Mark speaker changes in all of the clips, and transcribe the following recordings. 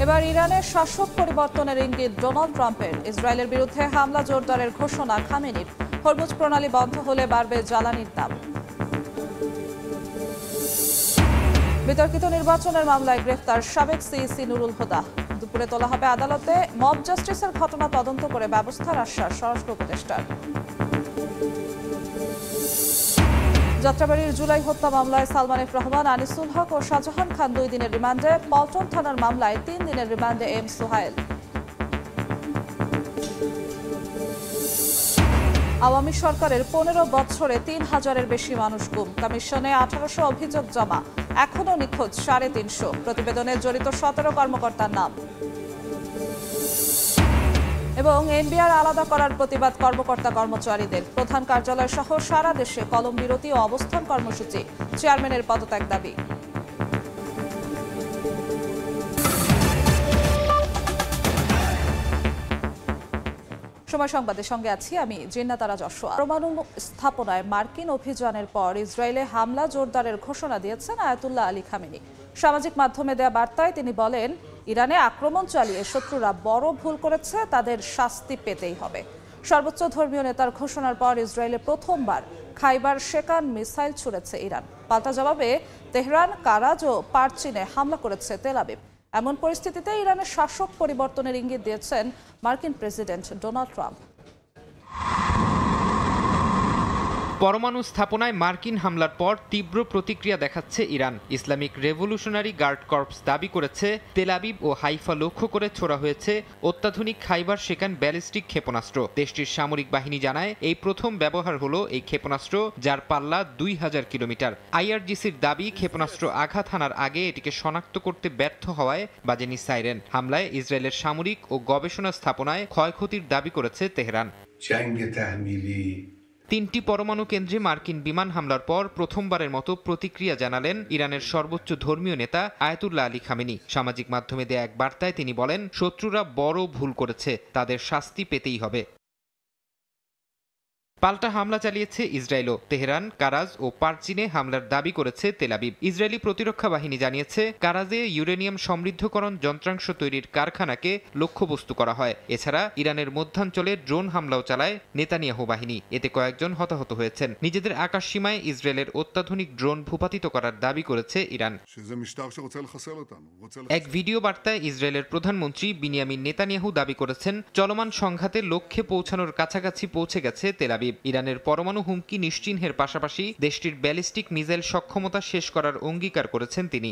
Speaker 1: এবার ইরানের শাসক পরিবর্তনের ইঙ্গিত ডোনাল্ড ট্রাম্পের। ইসরায়েলের বিরুদ্ধে হামলা জোরদারের ঘোষণা খামেনির। হরমুজ প্রণালী বন্ধ হলে বাড়বে জ্বালানির দাম। বিতর্কিত নির্বাচনের মামলায় গ্রেফতার সাবেক সিইসি নুরুল হুদা। দুপুরে তোলা হবে আদালতে। মব জাস্টিসের ঘটনা তদন্ত করে ব্যবস্থার আশ্বাস স্বরাষ্ট্র উপদেষ্টার। যাত্রাবাড়ির জুলাই হত্যা মামলায় সালমান এফ রহমান, আনিসুল হক ও শাহজাহান খান 2 দিনের রিমান্ডে। পল্টন থানার মামলায় 3 দিনের রিমান্ডে এম সোহাইল। আওয়ামী সরকারের 15 বছরে 3000-এর বেশি মানুষ গুম। কমিশনে 1800 অভিযোগ জমা, এখনও নিখোঁজ 350। প্রতিবেদনে জড়িত 17 কর্মকর্তার নাম। এবং এনবিআর আলাদা করার প্রতিবাদ কর্মকর্তা কর্মচারীদের। প্রধান কার্যালয় সহ সারা দেশে কলম বিরতি ও অবস্থান কর্মসূচি। চেয়ারম্যানের পদত্যাগ দাবি। সময় সংবাদের সঙ্গে আছি আমি জিন্নাতারা যশোয়া। পরমাণু স্থাপনায় মার্কিন অভিযানের পর ইসরায়েলে হামলা জোরদারের ঘোষণা দিয়েছেন আয়াতুল্লাহ আলী খামেনি। সামাজিক মাধ্যমে দেয়া বার্তায় তিনি বলেন, ইরানে আক্রমণ চালিয়ে শত্রুরা বড় ভুল করেছে, তাদের শাস্তি পেতেই হবে। সর্বোচ্চ ধর্মীয় নেতার ঘোষণার পর ইসরায়েলে প্রথমবার খাইবার শেকান মিসাইল ছুড়েছে ইরান। পাল্টা জবাবে তেহরান, কারাজ ও পারচিনে হামলা করেছে তেল আবিব। এমন পরিস্থিতিতে ইরানের শাসক পরিবর্তনের ইঙ্গিত দিয়েছেন মার্কিন প্রেসিডেন্ট ডোনাল্ড ট্রাম্প।
Speaker 2: পরমাণু স্থাপনায় মার্কিন হামলার পর তীব্র প্রতিক্রিয়া দেখাচ্ছে Iran. Islamic Revolutionary Guard Corps দাবি করেছে, তেল আবিব ও হাইফা লক্ষ্য করে ছোড়া হয়েছে অত্যাধুনিক খাইবার শেকান ব্যালিস্টিক ক্ষেপণাস্ত্র। দেশটির সামরিক বাহিনী জানায়, এই প্রথম ব্যবহার হলো এই ক্ষেপণাস্ত্র, যার পাল্লা 2000 কিলোমিটার। আইআরজিসির দাবি, ক্ষেপণাস্ত্র আঘাত হানার আগে এটিকে শনাক্ত করতে ব্যর্থ হওয়ায় বাজেনি সাইরেন। হামলায় ইসরায়েলের সামরিক ও গবেষণা স্থাপনায় ক্ষয়ক্ষতির দাবি করেছে তেহরান। 3টি পরমাণু কেন্দ্রে মার্কিন বিমান হামলার পর প্রথমবারের মতো প্রতিক্রিয়া জানালেন ইরানের সর্বোচ্চ ধর্মীয় নেতা আয়াতুল্লাহ আলী খামেনি। সামাজিক মাধ্যমে দেয়া এক বার্তায় তিনি বলেন, শত্রুরা বড় ভুল করেছে, তাদের শাস্তি পেতেই হবে। পাল্টা হামলা চালিয়েছে ইসরায়েলও। তেহরান, কারাজ ও পারচিনে হামলার দাবি করেছে তেল আবিব। ইসরায়েলি প্রতিরক্ষা বাহিনী জানিয়েছে, কারাজে ইউরেনিয়াম সমৃদ্ধকরণ যন্ত্রাংশ তৈরির কারখানাকে লক্ষ্যবস্তু করা হয়। এছাড়া ইরানের মধ্যাঞ্চলে ড্রোন হামলাও চালায় নেতানিয়াহু বাহিনী। এতে কয়েকজন হতাহত হয়েছেন। নিজেদের আকাশ সীমায় ইসরায়েলের অত্যাধুনিক ড্রোন ভূপাতিত করার দাবি করেছে ইরান। এক ভিডিও বার্তায় ইসরায়েলের প্রধানমন্ত্রী বিনিয়ামিন নেতানিয়াহু দাবি করেছেন, চলমান সংঘাতে লক্ষ্যে পৌঁছানোর কাছাকাছি পৌঁছে গেছে তেল আবিব। ইরানের পরমাণু হুমকি নিশ্চিহ্নের পাশাপাশি দেশটির ব্যালিস্টিক মিসাইল সক্ষমতা শেষ করার অঙ্গীকার করেছেন তিনি।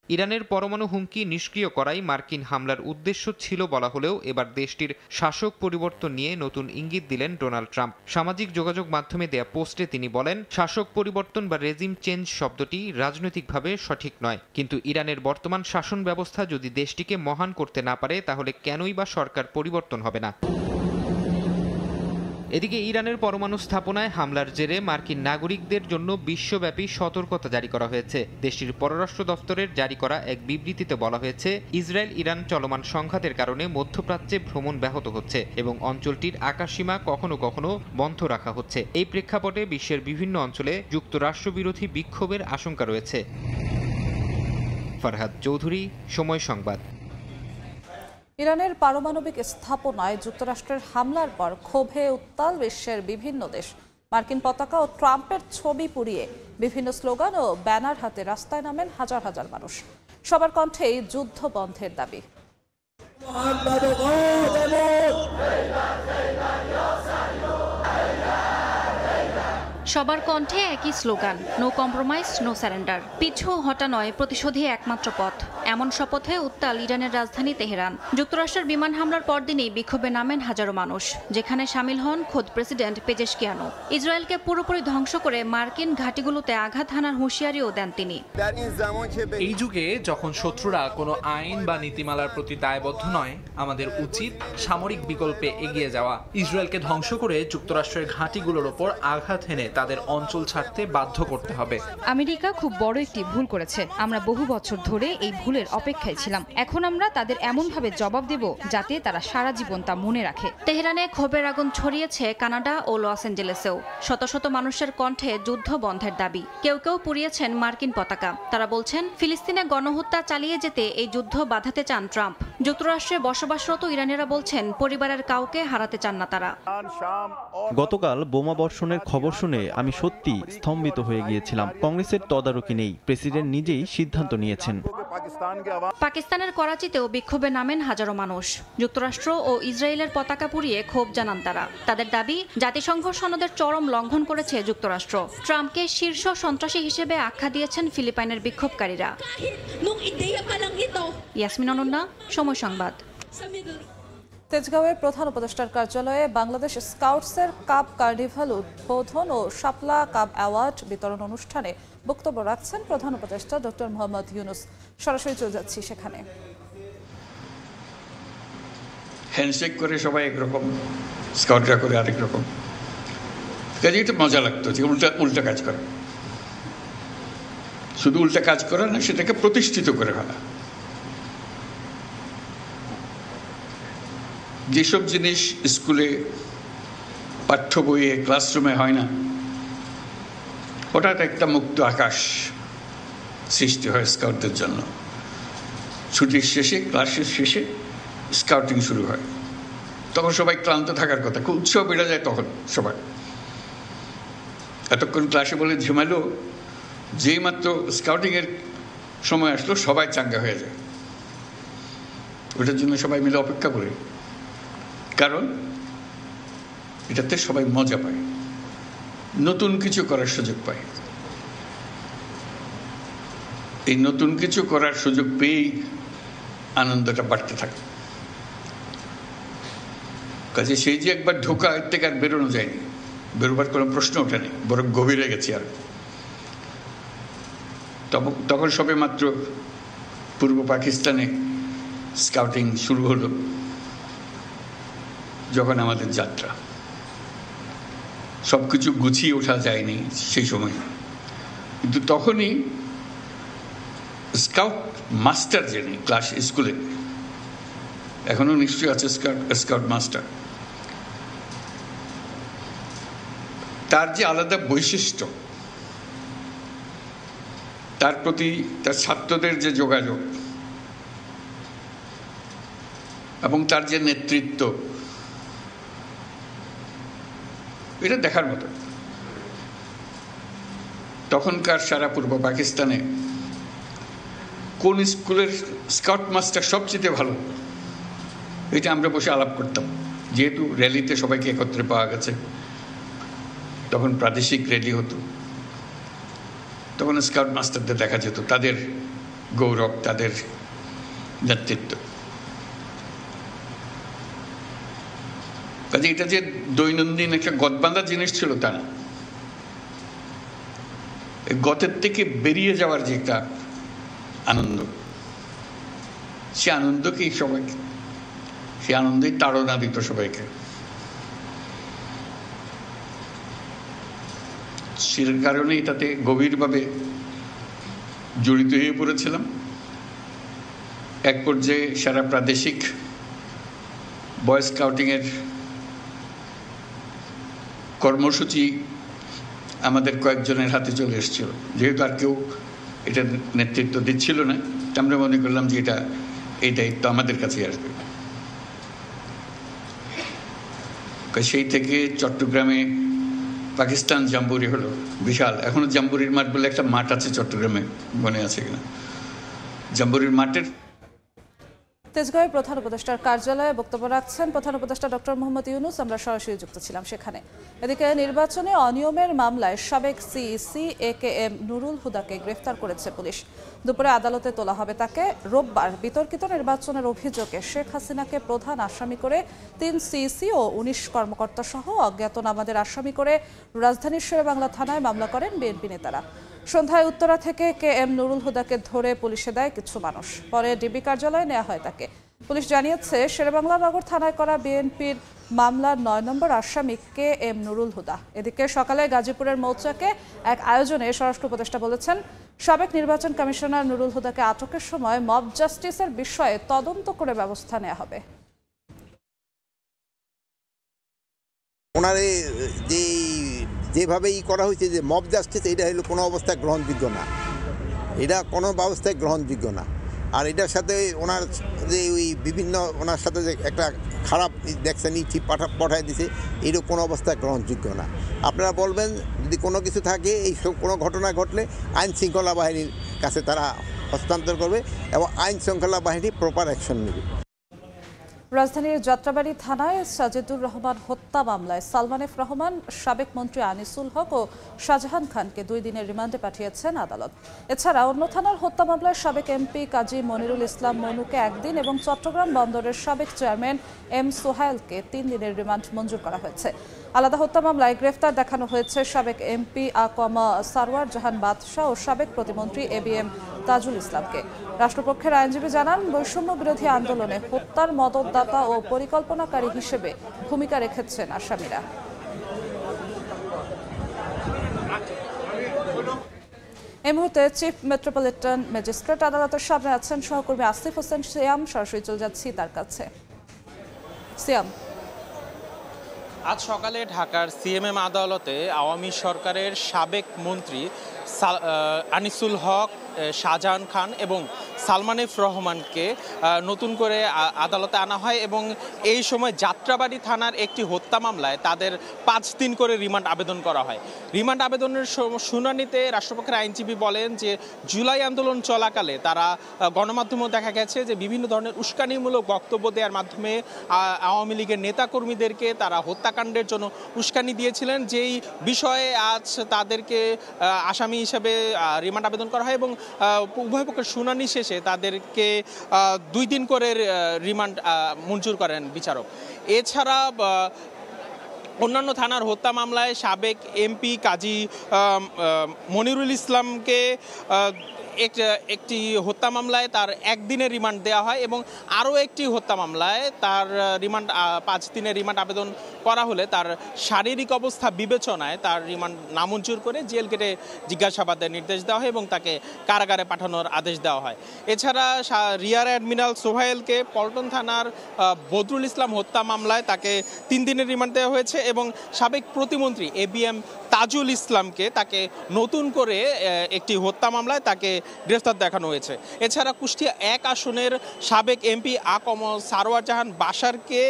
Speaker 2: ইরানের পরমাণু হুমকি নিষ্ক্রিয় করাই মার্কিন হামলার উদ্দেশ্য ছিল বলা হলেও এবার দেশটির শাসক পরিবর্তন নিয়ে নতুন ইঙ্গিত দিলেন ডোনাল্ড ট্রাম্প। সামাজিক যোগাযোগ মাধ্যমে দেয়া পোস্টে তিনি বলেন, শাসক পরিবর্তন বা রেজিম চেঞ্জ শব্দটি রাজনৈতিকভাবে সঠিক নয়, কিন্তু ইরানের বর্তমান শাসন ব্যবস্থা যদি দেশটিকে মহান করতে না পারে, তাহলে কেনই বা সরকার পরিবর্তন হবে না। এদিকে ইরানের পরমাণু স্থাপনায় হামলার জেরে মার্কিন নাগরিকদের জন্য বিশ্বব্যাপী সতর্কতা জারি করা হয়েছে। দেশটির পররাষ্ট্র দফতরের জারি করা এক বিবৃতিতে বলা হয়েছে, ইসরায়েল ইরান চলমান সংঘাতের কারণে মধ্যপ্রাচ্যে ভ্রমণ ব্যাহত হচ্ছে এবং অঞ্চলটির আকাশসীমা কখনো কখনো বন্ধ রাখা হচ্ছে। এই প্রেক্ষাপটে বিশ্বের বিভিন্ন অঞ্চলে যুক্তরাষ্ট্র বিরোধী বিক্ষোভের আশঙ্কা রয়েছে। ফরহাদ চৌধুরী, সময় সংবাদ।
Speaker 1: ইরানের পারমাণবিক স্থাপনায় যুক্তরাষ্ট্রের হামলার পর ক্ষোভে উত্তাল বিশ্বের বিভিন্ন দেশ। মার্কিন পতাকা ও ট্রাম্পের ছবি পুড়িয়ে বিভিন্ন স্লোগান ও ব্যানার হাতে রাস্তায় নামেন হাজার হাজার মানুষ। সবার কণ্ঠেই যুদ্ধ বন্ধের দাবি।
Speaker 3: সবার কণ্ঠে একই slogan, no compromise, no surrender. পিছু হটা নয়, প্রতিশোধই একমাত্র পথ। এমন শপথে উত্তাল ইরানের রাজধানী তেহরান। যুক্তরাষ্ট্রের বিমান হামলার পরদিনই বিক্ষোভে নামেন হাজারো মানুষ, যেখানে সামিল হন খোদ প্রেসিডেন্ট পেজেশকিয়ানো। ইসরায়েলকে পুরোপুরি ধ্বংস করে মার্কিন ঘাঁটিগুলোতে আঘাত হানার হুঁশিয়ারিও দেন তিনি।
Speaker 4: এই যুগে যখন শত্রুরা কোনো আইন বা নীতিমালার প্রতি দায়বদ্ধ নয়, আমাদের উচিত সামরিক বিকল্পে এগিয়ে যাওয়া। ইসরায়েলকে ধ্বংস করে যুক্তরাষ্ট্রের ঘাঁটিগুলোর ওপর আঘাত হেনে তাদের অঞ্চল ছাড়তে বাধ্য করতে হবে।
Speaker 5: আমেরিকা খুব বড় একটি ভুল করেছে। আমরা বহু বছর ধরে এই ভুল ভুলের অপেক্ষায় ছিলাম। এখন আমরা তাদের এমনভাবে জবাব দেব যাতে তারা সারা জীবন তা মনে রাখে।
Speaker 3: তেহরানে ক্ষোভের আগুন ছড়িয়েছে কানাডা ও লস অ্যাঞ্জেলেসেও। শত শত মানুষের কণ্ঠে যুদ্ধ বন্ধের দাবি। কেউ কেউ পুড়িয়েছেন মার্কিন পতাকা। তারা বলছেন, ফিলিস্তিনে গণহত্যা চালিয়ে যেতে এই যুদ্ধ বাধাতে চান ট্রাম্প। যুক্তরাষ্ট্রে বসবাসরত ইরানিরা বলছেন, পরিবারের কাউকে হারাতে চান না তারা।
Speaker 6: গতকাল বোমা বর্ষণের খবর শুনে আমি সত্যি স্তম্ভিত হয়ে গিয়েছিলাম। কংগ্রেসের তদারকি নেই, প্রেসিডেন্ট নিজেই সিদ্ধান্ত নিয়েছেন।
Speaker 3: পাকিস্তানের করাচিতেও বিক্ষোভে নামেন হাজারো মানুষ। যুক্তরাষ্ট্র ও ইসরায়েলের পতাকা পুড়িয়ে ক্ষোভ জানান তারা। তাদের দাবি, জাতিসংঘ সনদের চরম লঙ্ঘন করেছে যুক্তরাষ্ট্র। ট্রাম্পকে শীর্ষ সন্ত্রাসী হিসেবে আখ্যা দিয়েছেন ফিলিপাইনের বিক্ষোভকারীরা। ইয়াসমিন অনন্যা, সময় সংবাদ।
Speaker 1: তেজগাঁওয়ে প্রধান উপদেষ্টার কার্যালয়ে বাংলাদেশ স্কাউটসের কাপ কার্নিভাল উদ্বোধন ও শাপলা কাপ অ্যাওয়ার্ড বিতরণ অনুষ্ঠানে বক্তব্য রাখছেন প্রধান উপদেষ্টা ডক্টর মোহাম্মদ ইউনুস। সরাসরি চলে যাচ্ছি সেখানে।
Speaker 7: হ্যান্ডশেক করে সবাই একরকম, স্কাউটরা করে আরেক রকম। কাজে এটা মজা লাগতো যে উল্টা কাজ করা, শুধু উল্টা কাজ করা না, সেটাকে প্রতিষ্ঠিত করে ফেলা। যেসব জিনিস স্কুলে পাঠ্য বইয়ে ক্লাসরুমে হয় না, হঠাৎ একটা মুক্ত আকাশ সৃষ্টি হয় স্কাউটদের জন্য। ছুটির শেষে, ক্লাসের শেষে স্কাউটিং শুরু হয়। তখন সবাই ক্লান্ত থাকার কথা, খুব উৎসাহ বেড়ে যায় তখন সবাই। এতক্ষণ ক্লাসে বলে ঝিমালো, যেই মাত্র স্কাউটিংয়ের সময় আসলো সবাই চাঙ্গা হয়ে যায়। ওটার জন্য সবাই মিলে অপেক্ষা করে, কারণ এটাতে সবাই মজা পায়, নতুন কিছু করার সুযোগ পায়। এই নতুন কিছু করার সুযোগ পেয়েই আনন্দটা বাড়তে থাকে। কাজে সেই যে একবার ঢোকা, এর থেকে আর বেরোনো যায়নি, বেরোবার কোনো প্রশ্ন ওঠেনি, বরং গভীরে গেছি আর। তখন সবে মাত্র পূর্ব পাকিস্তানে স্কাউটিং শুরু হলো, যখন আমাদের যাত্রা। সব কিছু গুছিয়ে ওঠা যায়নি সেই সময়, কিন্তু তখনই স্কাউট মাস্টার, যিনি ক্লাস স্কুলে এখনো নিশ্চয়ই আছে স্কাউট মাস্টার, তার যে আলাদা বৈশিষ্ট্য, তার প্রতি তার ছাত্রদের যে যোগাযোগ এবং তার যে নেতৃত্ব, এটা দেখার মতো। তখনকার সারা পূর্ব পাকিস্তানে কোন স্কুলের স্কাউট মাস্টার সবচেয়ে ভালো, এটা আমরা বসে আলাপ করতাম। যেহেতু র্যালিতে সবাইকে একত্রে পাওয়া গেছে, তখন প্রাদেশিক র্যালি হতো, তখন স্কাউট মাস্টারদের দেখা যেত, তাদের গৌরব, তাদের নেতৃত্ব। কাজে এটা যে দৈনন্দিন একটা গদবাঁধা জিনিস ছিল তা না, গতের থেকে বেরিয়ে যাওয়ার যে একটা আনন্দ, সে আনন্দকেই সবাইকে, সে আনন্দেই তাড়না দিত সবাইকে। সে কারণেই তাতে গভীরভাবে জড়িত হয়ে পড়েছিলাম। এক পর্যায়ে সারা প্রাদেশিক বয় স্কাউটিংয়ের কর্মসূচি আমাদের কয়েকজনের হাতে চলে এসেছিল। যেহেতু আর কেউ এটা নেতৃত্ব দিচ্ছিল না, আমরা মনে করলাম যে এই দায়িত্ব আমাদের কাছেই আসবে। সেই থেকে চট্টগ্রামে পাকিস্তান জাম্বুরি হলো, বিশাল। এখনো জাম্বুরির মাঠ বলে একটা মাঠ আছে চট্টগ্রামে, মনে আছে কিনা? জাম্বুরির মাঠের
Speaker 1: তেজগাঁওয়ে প্রধান উপদেষ্টার কার্যালয়ে বক্তব্য রাখছেন প্রধান উপদেষ্টা ডক্টর মোহাম্মদ ইউনুস। আমরা সরাসরি যুক্ত ছিলাম সেখানে। এদিকে নির্বাচনে অনিয়মের মামলায় সাবেক সিইসি AKM নুরুল হুদাকে গ্রেফতার করেছে পুলিশ। দুপুরে আদালতে তোলা হবে তাকে। রোববার বিতর্কিত নির্বাচনের অভিযোগে শেখ হাসিনাকে প্রধান আসামি করে 3 সিইসি ও 19 কর্মকর্তা সহ অজ্ঞাতনামাদের আসামি করে রাজধানীর শেরেবাংলা থানায় মামলা করেন বিএনপি নেতারা। সন্ধ্যায় উত্তরা থেকে KM নুরুল হুদাকে ধরে পুলিশে দেয় কিছু মানুষ। পরে ডিবি কার্যালয়ে নেওয়া হয় তাকে। পুলিশ জানিয়েছে, শেরেবাংলা নগর থানায় করা বিএনপির মামলার 9 নম্বর আসামি KM নুরুল হুদা। এদিকে সকালে গাজীপুরের মৌচাকে এক আয়োজনে স্বরাষ্ট্র উপদেষ্টা বলেছেন, সাবেক নির্বাচন কমিশনার নুরুল হুদাকে আটকের সময় মব জাস্টিসের বিষয়ে তদন্ত করে ব্যবস্থা নেওয়া হবে।
Speaker 8: ওনারে যেভাবেই করা হয়েছে যে মব জাস্টিস, এটা হলো কোনো অবস্থায় গ্রহণযোগ্য না, এটা কোনো ব্যবস্থায় গ্রহণযোগ্য না। আর এটার সাথে ওনার যে ওই বিভিন্ন ওনার সাথে যে একটা খারাপ দেখছেন ইচ্ছি পাঠায় দিছে, এরও কোনো অবস্থায় গ্রহণযোগ্য না। আপনারা বলবেন যদি কোনো কিছু থাকে, এই সব কোনো ঘটনা ঘটলে আইন শৃঙ্খলা বাহিনীর কাছে তারা হস্তান্তর করবে এবং আইন শৃঙ্খলা বাহিনী প্রপার অ্যাকশন নেবে।
Speaker 1: রাজধানীর যাত্রাবাড়ি থানায় সাজেদুর রহমান হত্যা মামলায় সালমান এফ রহমান, সাবেক মন্ত্রী আনিসুল হক ও শাহজাহান খানকে 2 দিনের রিমান্ডে পাঠিয়েছেন আদালত। এছাড়া অন্য থানার হত্যা মামলায় সাবেক এমপি কাজী মনিরুল ইসলাম মনুকে 1 দিন এবং চট্টগ্রাম বন্দরের সাবেক চেয়ারম্যান এম সোহাইলকে 3 দিনের রিমান্ড মঞ্জুর করা হয়েছে। আলাদা হত্যা মামলায় গ্রেফতার দেখানো হয়েছে সাবেক এমপি আকমা সারওয়ার জাহান বাদশাহ ও সাবেক প্রতিমন্ত্রী এবিএম তাজুল ইসলামকে। রাষ্ট্রপক্ষের আইনজীবী জানান, বৈষম্য বিরোধী আন্দোলনে হত্যার মদতদাতা ও পরিকল্পনাকারী হিসেবে ভূমিকা রেখেছেন আসামিরা। এই মুহূর্তে চিফ মেট্রোপলিটন ম্যাজিস্ট্রেট আদালতের সামনে আছেন সহকর্মী আসিফ হোসেন সিয়াম। সরাসরি চলে যাচ্ছি তার কাছে। সিয়াম,
Speaker 9: আজ সকালে ঢাকার সিএমএম আদালতে আওয়ামী সরকারের সাবেক মন্ত্রী আনিসুল হক, শাহজাহান খান এবং সালমান এফ রহমানকে নতুন করে আদালতে আনা হয় এবং এই সময় যাত্রাবাড়ি থানার একটি হত্যা মামলায় তাদের 5 দিন করে রিমান্ড আবেদন করা হয়। রিমান্ড আবেদনের শুনানিতে রাষ্ট্রপক্ষের আইনজীবী বলেন যে জুলাই আন্দোলন চলাকালে তারা গণমাধ্যমেও দেখা গেছে যে বিভিন্ন ধরনের উস্কানিমূলক বক্তব্য দেওয়ার মাধ্যমে আওয়ামী লীগের নেতাকর্মীদেরকে তারা হত্যাকাণ্ডের জন্য উস্কানি দিয়েছিলেন, যেই বিষয়ে আজ তাদেরকে আসামি হিসেবে রিমান্ড আবেদন করা হয় এবং উভয় পক্ষের শুনানি শেষে তাদেরকে 2 দিন করে রিমান্ড মঞ্জুর করেন বিচারক। এছাড়া অন্যান্য থানার হত্যা মামলায় সাবেক এমপি কাজী মনিরুল ইসলামকে একটি হত্যা মামলায় তার 1 দিনের রিমান্ড দেওয়া হয় এবং আরও একটি হত্যা মামলায় তার রিমান্ড 5 দিনের রিমান্ড আবেদন করা হলে তার শারীরিক অবস্থা বিবেচনায় তার রিমান্ড নামঞ্জুর করে জেল গেটে জিজ্ঞাসাবাদের নির্দেশ দেওয়া হয় এবং তাকে কারাগারে পাঠানোর আদেশ দেওয়া হয়। এছাড়া রিয়ার অ্যাডমিরাল সোহাইলকে পল্টন থানার বদরুল ইসলাম হত্যা মামলায় তাকে 3 দিনের রিমান্ড দেওয়া হয়েছে এবং সাবেক প্রতিমন্ত্রী এবিএম তাজুল ইসলামকে তাকে নতুন করে একটি হত্যা মামলায় তাকে গ্রেফতার দেখানো হয়েছে। এছাড়া কুষ্টিয়া 1 আসনের সাবেক এমপি আকম সারওয়ার জাহান বাশারকে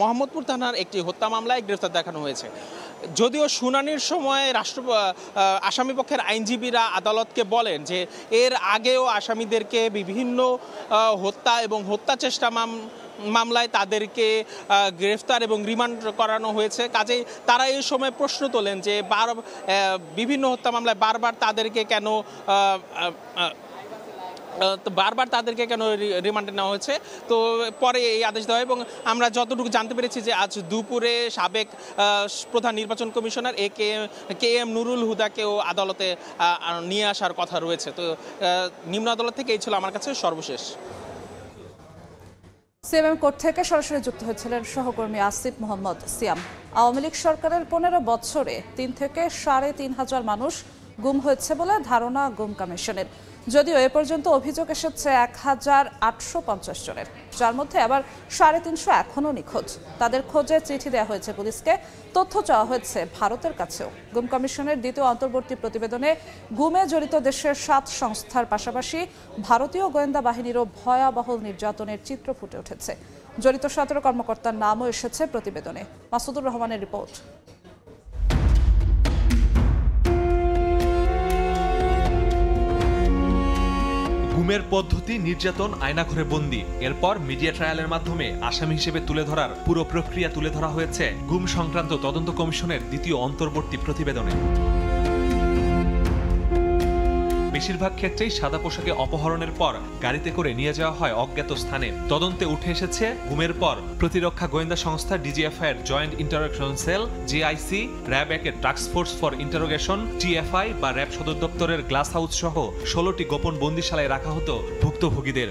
Speaker 9: মোহাম্মদপুর থানার একটি হত্যা মামলায় গ্রেফতার দেখানো হয়েছে। যদিও শুনানির সময় আসামি পক্ষের আইনজীবীরা আদালতকে বলেন যে এর আগেও আসামিদেরকে বিভিন্ন হত্যা এবং হত্যা চেষ্টা মামলায় তাদেরকে গ্রেফতার এবং রিমান্ড করানো হয়েছে, কাজেই তারা এই সময় প্রশ্ন তোলেন যে বিভিন্ন হত্যা মামলায় বারবার তাদেরকে কেন রিমান্ডে নেওয়া হয়েছে। তো পরে এই আদেশ দেওয়া হয় এবং আমরা যতটুকু জানতে পেরেছি যে আজ দুপুরে সাবেক প্রধান নির্বাচন কমিশনার কে এম নুরুল হুদাকেও আদালতে নিয়ে আসার কথা রয়েছে। তো নিম্ন আদালত থেকে এই ছিল আমার কাছে সর্বশেষ।
Speaker 1: সিএমএম কোর্ট থেকে সরাসরি যুক্ত হয়েছিলেন সহকর্মী আসিফ মোহাম্মদ সিয়াম। আওয়ামী লীগ সরকারের 15 বছরে 3 থেকে 3,500 মানুষ গুম হয়েছে বলে ধারণা গুম কমিশনের। যদিও এ পর্যন্ত অভিযোগ এসেছে 1,850 জনের, যার মধ্যে আবার 350 এখনও নিখোঁজ। তাদের খোঁজে চিঠি দেওয়া হয়েছে পুলিশকে, তথ্য চাওয়া হয়েছে ভারতের কাছেও। গুম কমিশনের দ্বিতীয় অন্তর্বর্তী প্রতিবেদনে গুমে জড়িত দেশের 7 সংস্থার পাশাপাশি ভারতীয় গোয়েন্দা বাহিনীরও ভয়াবহ নির্যাতনের চিত্র ফুটে উঠেছে। জড়িত 17 কর্মকর্তার নামও এসেছে প্রতিবেদনে। মাসুদুর রহমানের রিপোর্ট।
Speaker 10: গুমের পদ্ধতি, নির্যাতন, আয়নাঘরে বন্দী, এরপর মিডিয়া ট্রায়ালের মাধ্যমে আসামি হিসেবে তুলে ধরার পুরো প্রক্রিয়া তুলে ধরা হয়েছে গুম সংক্রান্ত তদন্ত কমিশনের দ্বিতীয় অন্তর্বর্তী প্রতিবেদনে। বেশিরভাগ ক্ষেত্রেই সাদা পোশাকে অপহরণের পর গাড়িতে করে নিয়ে যাওয়া হয় অজ্ঞাত স্থানে। তদন্তে উঠে এসেছে গুমের পর প্রতিরক্ষা গোয়েন্দা সংস্থা ডিজিএফআই এর joint interrogation sell, JIC, RAB 1 এর task force for interrogation, TFI বা র্যাব সদর দপ্তরের গ্লাস হাউস সহ 16টি গোপন বন্দিশালায় রাখা হতো ভুক্তভোগীদের।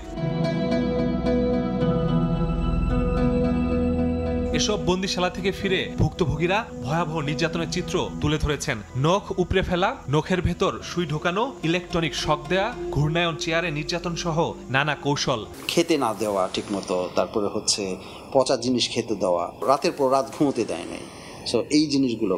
Speaker 10: এসব বন্দিশালা থেকে ফিরে ভুক্তভোগীরা ভয়াবহ নির্যাতনের চিত্র তুলে ধরেছেন। নখ উপড়ে ফেলা, নখের ভেতর সুই ঢোকানো, ইলেকট্রনিক শক দেয়া, ঘূর্ণায়ন চেয়ারে নির্যাতন সহ নানা কৌশল।
Speaker 11: খেতে না দেওয়া ঠিকমতো, তারপরে পচা জিনিস খেতে দেওয়া, রাতের পর রাত ঘুমোতে দেয় নাই। সো এই জিনিসগুলো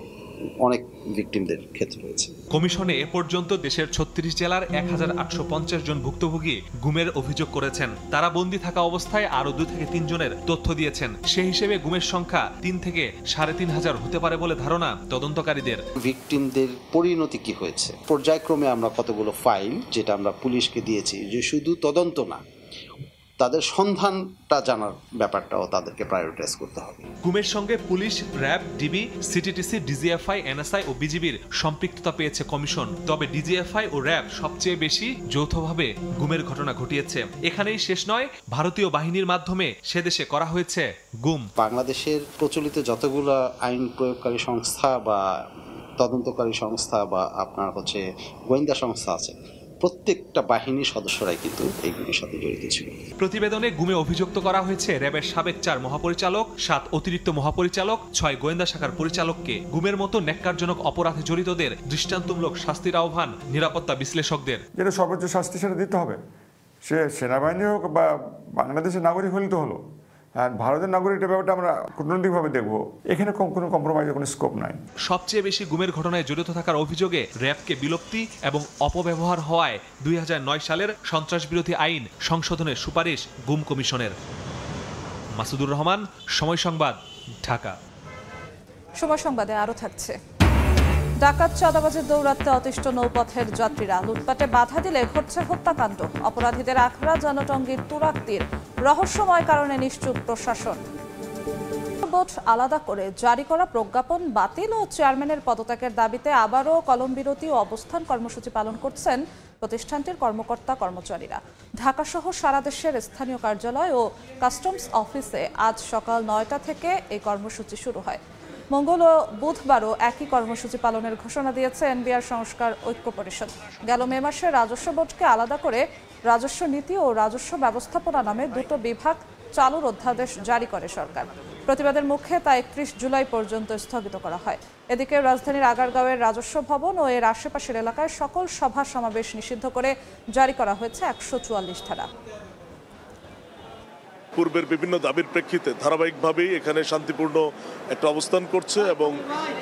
Speaker 11: অনেক ভিকটিমদের ক্ষেত্রে রয়েছে।
Speaker 10: কমিশনে এ পর্যন্ত দেশের 36 জেলার 1850 জন ভুক্তভোগী গুমের অভিযোগ করেছেন। তারা বন্দী থাকা অবস্থায় আরো 2 থেকে 3 জনের তথ্য দিয়েছেন। সেই হিসেবে গুমের সংখ্যা 3 থেকে 3,500 হতে পারে বলে ধারণা তদন্তকারীদের।
Speaker 11: ভিকটিমদের পরিণতি কি হয়েছে, পর্যায়ক্রমে আমরা কতগুলো ফাইল যেটা আমরা পুলিশকে দিয়েছি, যে শুধু তদন্ত না, তাদের সন্ধানটা জানার ব্যাপারটাও তাদেরকে প্রায়োরিটাইজ করতে হবে।
Speaker 10: গুমের সঙ্গে police, RAB, DB, CTTC, DGFI, NSI ও বিজিবির সম্পৃক্ততা পেয়েছে কমিশন। তবে ডিজিএফআই ও র্যাব সবচেয়ে বেশি যৌথভাবে গুমের ঘটনা ঘটিয়েছে। এখানেই শেষ নয়, ভারতীয় বাহিনীর মাধ্যমে সে দেশে করা হয়েছে গুম।
Speaker 11: বাংলাদেশের প্রচলিত যতগুলো আইন প্রয়োগকারী সংস্থা বা তদন্তকারী সংস্থা বা আপনার গোয়েন্দা সংস্থা আছে, প্রত্যেকটা বাহিনীর সদস্যরাই কিন্তু এইগুলির সাথে জড়িত ছিল।
Speaker 10: প্রতিবেদনে গুমে অভিযুক্ত করা হয়েছে র্যাবের সাবেক 4 মহাপরিচালক, 7 অতিরিক্ত মহাপরিচালক, 6 গোয়েন্দা শাখার পরিচালককে। গুমের মতো ন্যাক্কারজনক অপরাধে জড়িতদের দৃষ্টান্তমূলক শাস্তির আহ্বান নিরাপত্তা বিশ্লেষকদের।
Speaker 12: যেটা সর্বোচ্চ শাস্তি সেটা দিতে হবে, সে সেনাবাহিনী হোক বা বাংলাদেশের নাগরিক হলে তো হলো, আর ভারতের নাগরিকটা ব্যাপারটা আমরা কূটনৈতিকভাবে দেখবো। এখানে কোনো কম্প্রোমাইজের কোনো স্কোপ নাই।
Speaker 10: সবচেয়ে বেশি গুমের ঘটনায় জড়িত থাকার অভিযোগে র্যাবকে বিলুপ্তি এবং অপব্যবহার হওয়ায় 2009 সালের সন্ত্রাসবিরোধী আইন সংশোধনের সুপারিশ গুম কমিশনের। মাসুদুর রহমান, সময় সংবাদ, ঢাকা।
Speaker 1: সময় সংবাদে আরো থাকছে। ডাকাত চাঁদাবাজের দৌরাত্মে অতিষ্ঠ নৌপথের যাত্রীরা, লুটপাটে বাধা দিলে ঘটছে হত্যাকাণ্ড। অপরাধীদের আখড়া জনটঙ্গীর তুরাক্তির, রহস্যময় কারণে নিশ্চুপ প্রশাসন। বোর্ড আলাদা করে জারি করা প্রজ্ঞাপন বাতিল ও চেয়ারম্যানের পদত্যাগের দাবিতে আবারও কলমবিরতি ও অবস্থান কর্মসূচি পালন করছেন প্রতিষ্ঠানটির কর্মকর্তা কর্মচারীরা। ঢাকাসহ সারা দেশের স্থানীয় কার্যালয় ও কাস্টমস অফিসে আজ সকাল 9টা থেকে এই কর্মসূচি শুরু হয়। মঙ্গল ও বুধবারও একই কর্মসূচি পালনের ঘোষণা দিয়েছে এনবিআর সংস্কার ঐক্য পরিষদ। গেল মে মাসে রাজস্ব বোর্ডকে আলাদা করে রাজস্ব নীতি ও রাজস্ব ব্যবস্থাপনা নামে 2টো বিভাগ চালুর অধ্যাদেশ জারি করে সরকার। প্রতিবাদের মুখে তা 31 জুলাই পর্যন্ত স্থগিত করা হয়। এদিকে রাজধানীর আগারগাঁওয়ের রাজস্ব ভবন ও এর আশেপাশের এলাকায় সকল সভা সমাবেশ নিষিদ্ধ করে জারি করা হয়েছে 144 ধারা।
Speaker 13: পূর্বের বিভিন্ন দাবির প্রেক্ষিতে ধারাবাহিকভাবেই এখানে শান্তিপূর্ণ একটা অবস্থান করছে এবং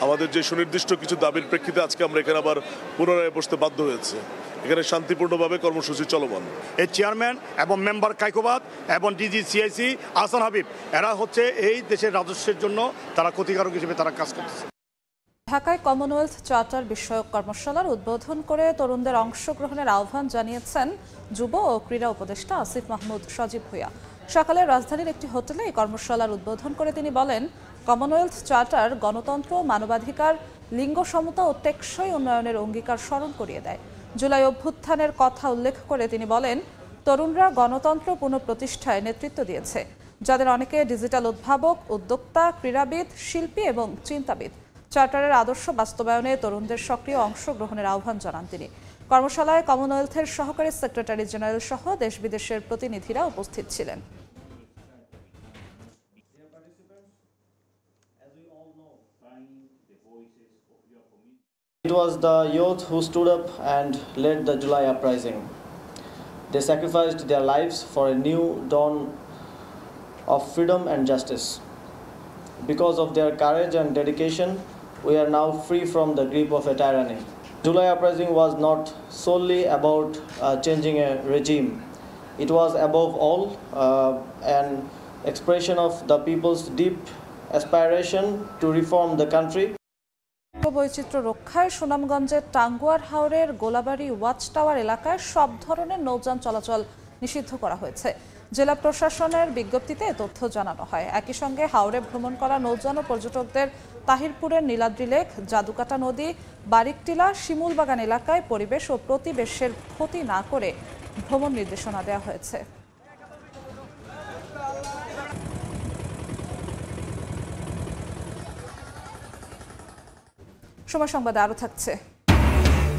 Speaker 13: আমাদের যে সুনির্দিষ্ট কিছু দাবির প্রেক্ষিতে আজকে আমরা এখানে আবার পুনরায় বসতে বাধ্য হয়েছে। এখানে শান্তিপূর্ণভাবে কর্মসূচি চলমান।
Speaker 14: এই চেয়ারম্যান এবং মেম্বার কাইকোবাদ এবং ডিজি সিআইসি আহসান হাবিব, এরা এই দেশের রাজস্বের জন্য তারা ক্ষতিকারক হিসেবে তারা কাজ করতেছে।
Speaker 1: ঢাকায় কমনওয়েলথ চার্টার বিষয়ক কর্মশালার উদ্বোধন করে তরুণদের অংশগ্রহণের আহ্বান জানিয়েছেন যুব ও ক্রীড়া উপদেষ্টা আসিফ মাহমুদ সজীব ভুঁইয়া। সকালে রাজধানীর একটি হোটেলে এই কর্মশালার উদ্বোধন করে তিনি বলেন, কমনওয়েলথ চার্টার গণতন্ত্র, মানবাধিকার, লিঙ্গ সমতা ও টেকসই উন্নয়নের অঙ্গীকার স্মরণ করিয়ে দেয়। জুলাই অভ্যুত্থানের কথা উল্লেখ করে তিনি বলেন, তরুণরা গণতন্ত্র পুনঃপ্রতিষ্ঠায় নেতৃত্ব দিয়েছে, যাদের অনেকে ডিজিটাল উদ্ভাবক, উদ্যোক্তা, ক্রীড়াবিদ, শিল্পী এবং চিন্তাবিদ। চার্টারের আদর্শ বাস্তবায়নে তরুণদের সক্রিয় অংশগ্রহণের আহ্বান জানান তিনি। কর্মশালায় কমনওয়েলথের সহকারী সেক্রেটারি জেনারেল সহ দেশ বিদেশের প্রতিনিধিরা উপস্থিত ছিলেন।
Speaker 15: It was the youth who stood up and led the July uprising. They sacrificed their lives for a new dawn of freedom and justice. Because of their courage and dedication, we are now free from the grip of a tyranny. July uprising was not solely about changing a regime. It was above all an expression of the people's deep aspiration to reform the country.
Speaker 1: বৈচিত্র্য রক্ষায় সুনামগঞ্জের টাঙ্গুয়ার হাওরের Golabari watch tower এলাকায় সব ধরনের নৌযান চলাচল নিষিদ্ধ করা হয়েছে। জেলা প্রশাসনের বিজ্ঞপ্তিতে তথ্য জানানো হয়। একই সঙ্গে হাওরে ভ্রমণ করা নৌযান ও পর্যটকদের তাহিরপুরের নীলাদ্রি লেক, জাদুকাটা নদী, বারিকটিলা, শিমুলবাগান এলাকায় পরিবেশ ও প্রতিবেশের ক্ষতি না করে ভ্রমণ নির্দেশনা দেওয়া হয়েছে। সময় সংবাদে আরো থাকছে।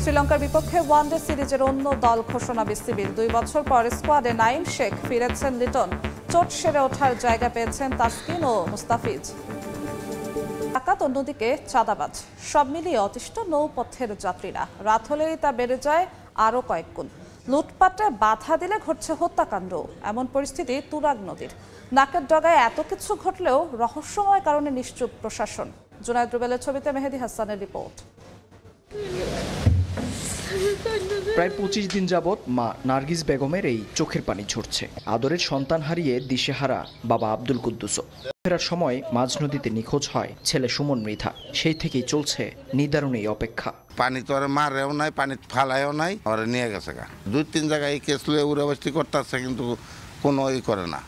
Speaker 1: শ্রীলঙ্কার বিপক্ষে ওয়ানডে সিরিজের অন্য দল ঘোষণা বিসিবির। 2 বছর পর স্কোয়াডে নাইম শেখ ফিরেছেন লিটন। চোট সেরে ওঠার জায়গা পেয়েছেন তাসকিন ও মুস্তাফিজ। ডাকাত, অন্যদিকে চাঁদাবাজ, সব মিলিয়ে অতিষ্ঠ নৌপথের যাত্রীরা। রাত হলেই তা বেড়ে যায় আরও কয়েক গুণ। লুটপাটে বাধা দিলে ঘটছে হত্যাকাণ্ড। এমন পরিস্থিতি তুরাগ নদীর। নাকের ডগায় এত কিছু ঘটলেও রহস্যময় কারণে নিশ্চুপ প্রশাসন। জুনায়েদ রুবেলের ছবিতে মেহেদি হাসানের রিপোর্ট।
Speaker 16: প্রায় 25 দিন যাবৎ মা নার্গিস বেগমের এই চোখের পানি ঝরছে। আদরের সন্তান হারিয়ে দিশেহারা বাবা আব্দুল কুদ্দুসও। ফেরার সময় মাঝ নদীতে নিখোঁজ হয় ছেলে সুমন মৃধা। সেই থেকেই চলছে নিদারুণ এই অপেক্ষা।
Speaker 17: পানি তো আর মারেও নাই, পানি ফালায়ও নাই, ওরা নিয়ে গেছে গা। 2-3 জায়গায় এই কেস লয়ে উড়াবাস্তি করতেছে, কিন্তু কোনো করে না।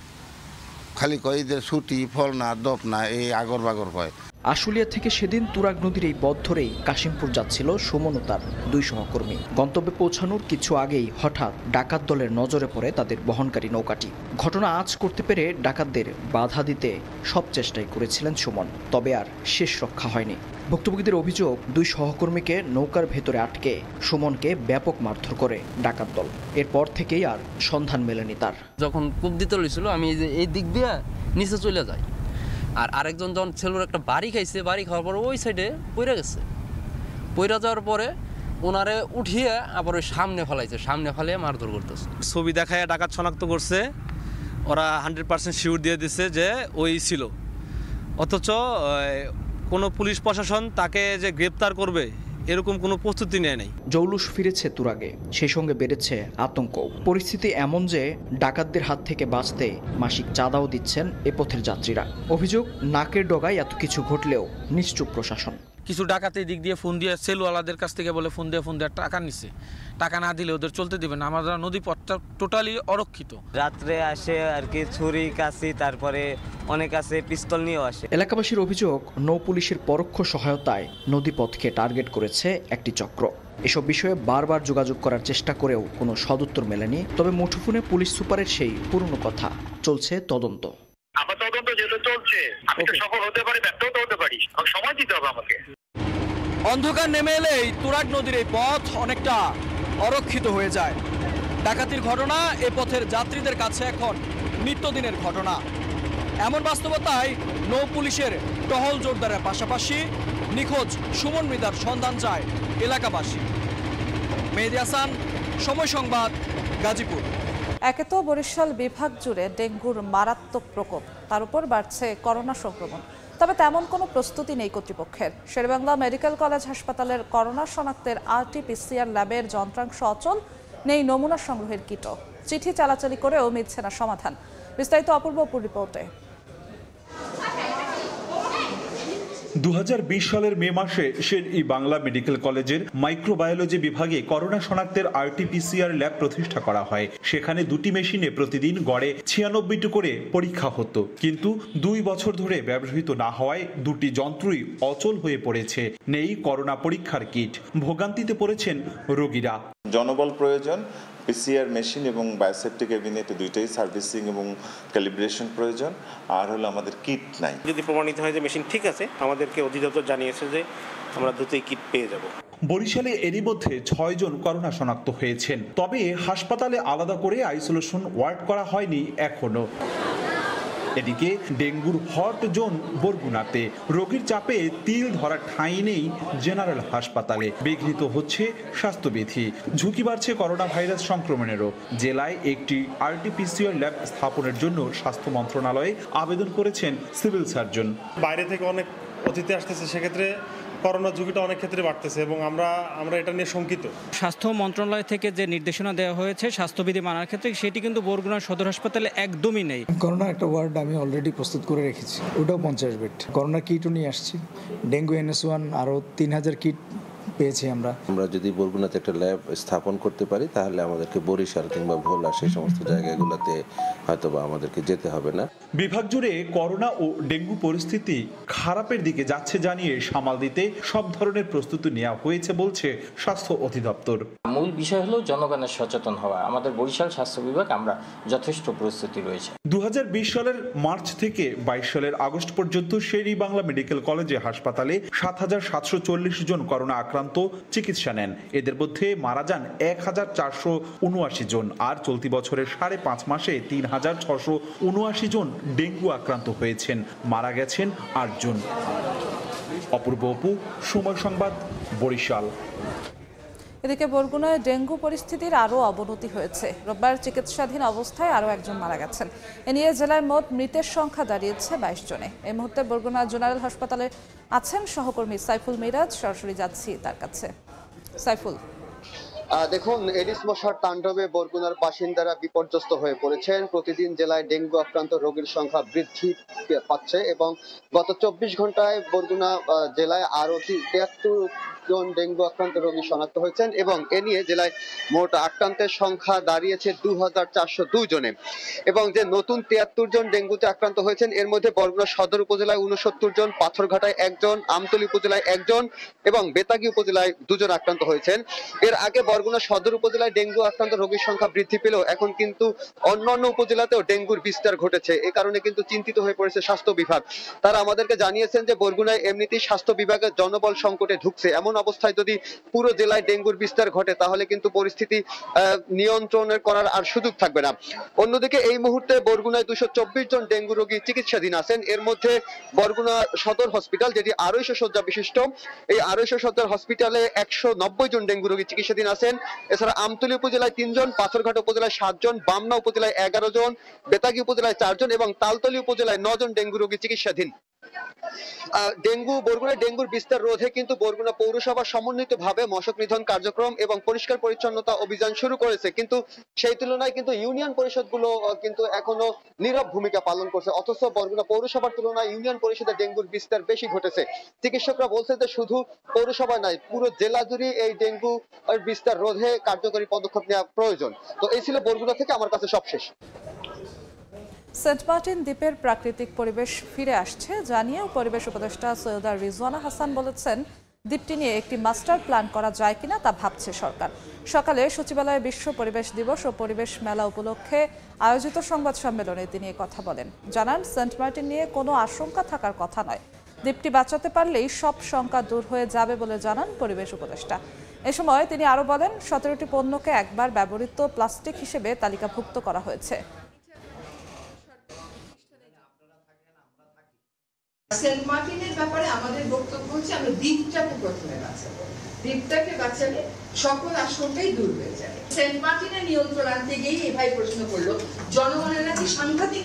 Speaker 17: খালি কয় যে ছুটি ফল না দপ না, এই আগর বাগর কয়।
Speaker 16: আশুলিয়া থেকে সেদিন তুরাগ নদীর এই পথ ধরেই কাশিমপুর যাচ্ছিল সুমন ও তার 2 সহকর্মী। গন্তব্যে পৌঁছানোর কিছু আগেই হঠাৎ ডাকাত দলের নজরে পড়ে তাদের বহনকারী নৌকাটি। ঘটনা আঁচ করতে পেরে ডাকাতদের বাধা দিতে সব চেষ্টাই করেছিলেন সুমন, তবে আর শেষ রক্ষা হয়নি। ভুক্তভোগীদের অভিযোগ, 2 সহকর্মীকে নৌকার ভেতরে আটকে সুমনকে ব্যাপক মারধর করে ডাকাত দল। এরপর থেকেই আর সন্ধান মেলেনি তার।
Speaker 18: যখন কূপ দিতে লইছিল, আমি এই দিক দিয়ে নিচে চলে যাই, আর আরেকজন যখন ছেলের একটা বাড়ি খাইছে, বাড়ি খাওয়ার পরে ওই সাইডে পইরা গেছে। পইরা যাওয়ার পরে ওনারে উঠিয়ে আবার ওই সামনে ফেলাইছে, সামনে ফেলিয়ে মারধর করতেছে।
Speaker 19: ছবি দেখায় ডাকাত শনাক্ত করছে, ওরা 100% শিওর দিয়ে দিছে যে ওই ছিল। অথচ কোনো পুলিশ প্রশাসন তাকে যে গ্রেপ্তার করবে এরকম কোনো প্রস্তুতি নেয় নাই।
Speaker 16: জৌলুস ফিরেছে তুরাগে, সেই সঙ্গে বেড়েছে আতঙ্ক। পরিস্থিতি এমন যে ডাকাতদের হাত থেকে বাঁচতে মাসিক চাঁদাও দিচ্ছেন এ পথের যাত্রীরা। অভিযোগ, নাকের ডগায় এত কিছু ঘটলেও নিশ্চুপ প্রশাসন।
Speaker 20: কিছু ডাকাতের দিক দিয়ে ফোন দিয়ে সেলওয়ালাদের কাছ থেকে বলে ফোন দিয়ে টাকা নিচ্ছে। টাকা না দিলে ওদের চলতে দেবে না। আমরা নদী পথটা টোটালি অরক্ষিত।
Speaker 21: রাত্রে আসে আর কি, ছুরি কাছি, তারপরে অনেক আছে পিস্তল নিয়েও আসে।
Speaker 16: এলাকাবাসীর অভিযোগ, নৌ পুলিশের পরোক্ষ সহায়তায় নদীপথকে টার্গেট করেছে একটি চক্র। এসব বিষয়ে বারবার যোগাযোগ করার চেষ্টা করেও কোনো সদুত্তর মেলেনি। তবে মুঠোফোনে পুলিশ সুপারের সেই পুরনো কথা, চলছে তদন্ত।
Speaker 22: তদন্ত যেটা চলছে, আমি তো সফল হতে পারি, ব্যর্থও হতে পারি, সময় দিতে হবে আমাকে।
Speaker 16: অন্ধকার নেমে এলেই তুরাগ নদীর এই পথ অনেকটা অরক্ষিত হয়ে যায়। ডাকাতির ঘটনা এ পথের যাত্রীদের কাছে এখন নিত্যদিনের ঘটনা। এমন বাস্তবতায় নৌ পুলিশের টহল জোরদারের পাশাপাশি নিখোঁজ সুমন মৃধার সন্ধান চায় এলাকাবাসী। মেহেদি হাসান, সময় সংবাদ, গাজীপুর।
Speaker 1: একে তো বরিশাল বিভাগ জুড়ে ডেঙ্গুর মারাত্মক প্রকোপ, তার উপর বাড়ছে করোনা সংক্রমণ। তবে তেমন কোনো প্রস্তুতি নেই কর্তৃপক্ষের। শেরেবাংলা মেডিকেল কলেজ হাসপাতালের করোনা শনাক্তের RT-PCR ল্যাবের যন্ত্রাংশ অচল, নেই নমুনা সংগ্রহের কিটও। চিঠি চালাচালি করেও মিলছে না সমাধান। বিস্তারিত অপূর্বপুর রিপোর্টে।
Speaker 23: 2020 সালের মে মাসে শের-ই-বাংলা মেডিকেল কলেজের মাইক্রোবায়োলজি বিভাগে করোনা শনাক্তের RT-PCR ল্যাব প্রতিষ্ঠা করা হয়। সেখানে 2টি মেশিনে প্রতিদিন গড়ে 96টি করে পরীক্ষা হতো, কিন্তু 2 বছর ধরে ব্যবহৃত না হওয়ায় 2টি যন্ত্রই অচল হয়ে পড়েছে। নেই করোনা পরীক্ষার কিট। ভোগান্তিতে পড়েছেন রোগীরা।
Speaker 24: জনবল প্রয়োজন, PCR মেশিন এবং বায়োসেফটি ক্যাবিনেট দুইটাই সার্ভিসিং এবং ক্যালিব্রেশন প্রয়োজন, আর হলো আমাদের কিট নাই।
Speaker 22: যদি প্রমাণিত হয় যে মেশিন ঠিক আছে, আমাদেরকে অধিদপ্তর জানিয়েছে যে আমরা দ্রুতই কিট পেয়ে যাব।
Speaker 23: বরিশালে এরই মধ্যে 6 জন করোনা শনাক্ত হয়েছেন, তবে হাসপাতালে আলাদা করে আইসোলেশন ওয়ার্ড করা হয়নি এখনো। এদিকে ডেঙ্গুর হট জোন বরগুনাতে। রোগীর চাপে তিল ধরা ঠাঁই নেই জেনারেল হাসপাতালে। বিঘ্নিত হচ্ছে স্বাস্থ্যবিধি। ঝুঁকি বাড়ছে করোনা ভাইরাস সংক্রমণেরও। জেলায় একটি RT-PCR ল্যাব স্থাপনের জন্য স্বাস্থ্য মন্ত্রণালয়ে আবেদন করেছেন সিভিল সার্জন।
Speaker 25: বাইরে থেকে অনেক অতিথি আসতেছে, সেক্ষেত্রে করোনা ঝুঁকিটা অনেক ক্ষেত্রে বাড়তেছে এবং আমরা এটা নিয়ে শঙ্কিত।
Speaker 26: স্বাস্থ্য মন্ত্রণালয় থেকে যে নির্দেশনা দেওয়া হয়েছে স্বাস্থ্যবিধি মানার ক্ষেত্রে, সেটি কিন্তু বরগুনা সদর হাসপাতালে একদমই নেই।
Speaker 27: করোনা একটা ওয়ার্ড আমি অলরেডি প্রস্তুত করে রেখেছি, ওটাও 50 বেড। করোনা কিটও নিয়ে আসছি, ডেঙ্গু NS1 আরও 3000 কিট পেয়েছি আমরা।
Speaker 28: যদি বরগুনাতে একটা ল্যাব স্থাপন করতে পারি, তাহলে আমাদেরকে বরিশাল কিংবা ভোলা সেই সমস্ত জায়গাগুলোতে হয়তোবা আমাদেরকে যেতে হবে না।
Speaker 23: বিভাগ জুড়ে করোনা ও ডেঙ্গু পরিস্থিতি খারাপের দিকে যাচ্ছে জানিয়ে সামাল দিতে সব ধরনের প্রস্তুতি নেওয়া হয়েছে বলছে স্বাস্থ্য অধিদপ্তর।
Speaker 29: মূল বিষয় হলো জনগণের সচেতন হওয়া। আমাদের বরিশাল স্বাস্থ্য বিভাগ আমরা যথেষ্ট প্রস্তুতি রয়েছে।
Speaker 23: 2020 সালের মার্চ থেকে 22 সালের আগস্ট পর্যন্ত শের-ই-বাংলা মেডিকেল কলেজে হাসপাতালে 7740 জন করোনা আক্রান্ত আক্রান্ত চিকিৎসা নেন। এদের মধ্যে মারা যান 1479 জন, আর চলতি বছরের 5.5 মাসে 3679 জন ডেঙ্গু আক্রান্ত হয়েছেন। মারা গেছেন 8 জন। অপূর্ব অপু, সময় সংবাদ, বরিশাল।
Speaker 1: এদিকে বরগুনায় ডেঙ্গু পরিস্থিতির আরও অবনতি হয়েছে। রোববার চিকিৎসাধীন অবস্থায় আরও একজন মারা গেছেন। এ নিয়ে জেলায় মোট মৃতের সংখ্যা দাঁড়িয়েছে 22 জনে। এই মুহূর্তে বরগুনা জেনারেল হাসপাতালে আছেন সহকর্মী সাইফুল মিরাজ। সরাসরি যাচ্ছি তার কাছে। সাইফুল,
Speaker 2: দেখুন, এডিস মশার তাণ্ডবে বরগুনার বাসিন্দারা বিপর্যস্ত হয়ে পড়েছেন। প্রতিদিন জেলায় ডেঙ্গু আক্রান্ত রোগীর সংখ্যা বৃদ্ধি পাচ্ছে এবং গত 24 ঘন্টায় বরগুনা জেলায় আরো 73 জন ডেঙ্গু আক্রান্ত রোগী শনাক্ত হয়েছেন এবং এ নিয়ে জেলায় মোট আক্রান্তের সংখ্যা দাঁড়িয়েছে 2402 জনে। এবং যে নতুন 73 জন ডেঙ্গুতে আক্রান্ত হয়েছেন এর মধ্যে বরগুনা সদর উপজেলায় 69 জন, পাথরঘাটায় 1 জন, আমতলী উপজেলায় 1 জন এবং বেতাগী উপজেলায় 2 জন আক্রান্ত হয়েছেন। এর আগে বরগুনা সদর উপজেলায় ডেঙ্গু আক্রান্ত রোগীর সংখ্যা বৃদ্ধি পেলেও এখন কিন্তু অন্যান্য উপজেলাতেও ডেঙ্গুর বিস্তার ঘটেছে। এ কারণে কিন্তু চিন্তিত হয়ে পড়েছে স্বাস্থ্য বিভাগ। তারা আমাদেরকে জানিয়েছেন যে বরগুনায় এমনিতেই স্বাস্থ্য বিভাগের জনবল সংকটে ঢুকছে। এমন অবস্থায় যদি পুরো জেলায় ডেঙ্গুর বিস্তার ঘটে তাহলে কিন্তু পরিস্থিতি নিয়ন্ত্রণের করার আর সুযোগ থাকবে না। অন্যদিকে এই মুহূর্তে বরগুনায় 224 জন ডেঙ্গু রোগী চিকিৎসাধীন আছেন। এর মধ্যে বরগুনা সদর হসপিটাল, যেটি 250 শয্যা বিশিষ্ট, এই 250 শয্যার হসপিটালে 190 জন ডেঙ্গু রোগী চিকিৎসাধীন আছেন। এছাড়া আমতলী উপজেলায় 3 জন, পাথরঘাট উপজেলায় 7 জন, বামনা উপজেলায় 11 জন, বেতাগী উপজেলায় 4 জন এবং তালতলী উপজেলায় 9 জন ডেঙ্গু রোগী চিকিৎসাধীন। বরগুনায় ডেঙ্গুর বিস্তার রোধে কিন্তু বরগুনা পৌরসভা সমন্বিতভাবে মশক নিধন কার্যক্রম এবং পরিষ্কার পরিচ্ছন্নতা অভিযান শুরু করেছে, কিন্তু সেই তুলনায় কিন্তু ইউনিয়ন পরিষদগুলো কিন্তু এখনো নীরব ভূমিকা পালন করছে। অথচ বরগুনা পৌরসভার তুলনায় ইউনিয়ন পরিষদে ডেঙ্গুর বিস্তার বেশি ঘটেছে। চিকিৎসকরা বলছে যে শুধু পৌরসভা নয়, পুরো জেলা জুড়ে এই ডেঙ্গু বিস্তার রোধে কার্যকরী পদক্ষেপ নেওয়া প্রয়োজন। তো এই ছিল বরগুনা থেকে আমার কাছে সবশেষ।
Speaker 1: সেন্ট মার্টিন দ্বীপের প্রাকৃতিক পরিবেশ ফিরে আসছে জানিয়ে পরিবেশ উপদেষ্টা সৈয়দা রিজওয়ানা হাসান বলেছেন, দ্বীপটি নিয়ে একটি মাস্টার প্ল্যান করা যায় কিনা তা ভাবছে সরকার। সকালে সচিবালয়ে বিশ্ব পরিবেশ দিবস ও পরিবেশ মেলা উপলক্ষে আয়োজিত সংবাদ সম্মেলনে তিনি কথা বলেন। জানান, সেন্ট মার্টিন নিয়ে কোনো আশঙ্কা থাকার কথা নয়। দ্বীপটি বাঁচাতে পারলেই সব শঙ্কা দূর হয়ে যাবে বলে জানান পরিবেশ উপদেষ্টা। এ সময় তিনি আরও বলেন, 17টি পণ্যকে একবার ব্যবহৃত প্লাস্টিক হিসেবে তালিকাভুক্ত করা হয়েছে।
Speaker 3: সেন্ট মার্টিনের ব্যাপারে আমাদের বক্তব্য হচ্ছে আমরা দ্বীপটাকে প্রথমে বাঁচাবো। দ্বীপটাকে বাঁচালে সকল আশঙ্কাই দূর হয়ে যাবে। সেন্ট মার্টিনের নিয়ন্ত্রণ আনতে গিয়ে এভাবে প্রশ্ন করলো, জনগণের নাকি সাংঘাতিক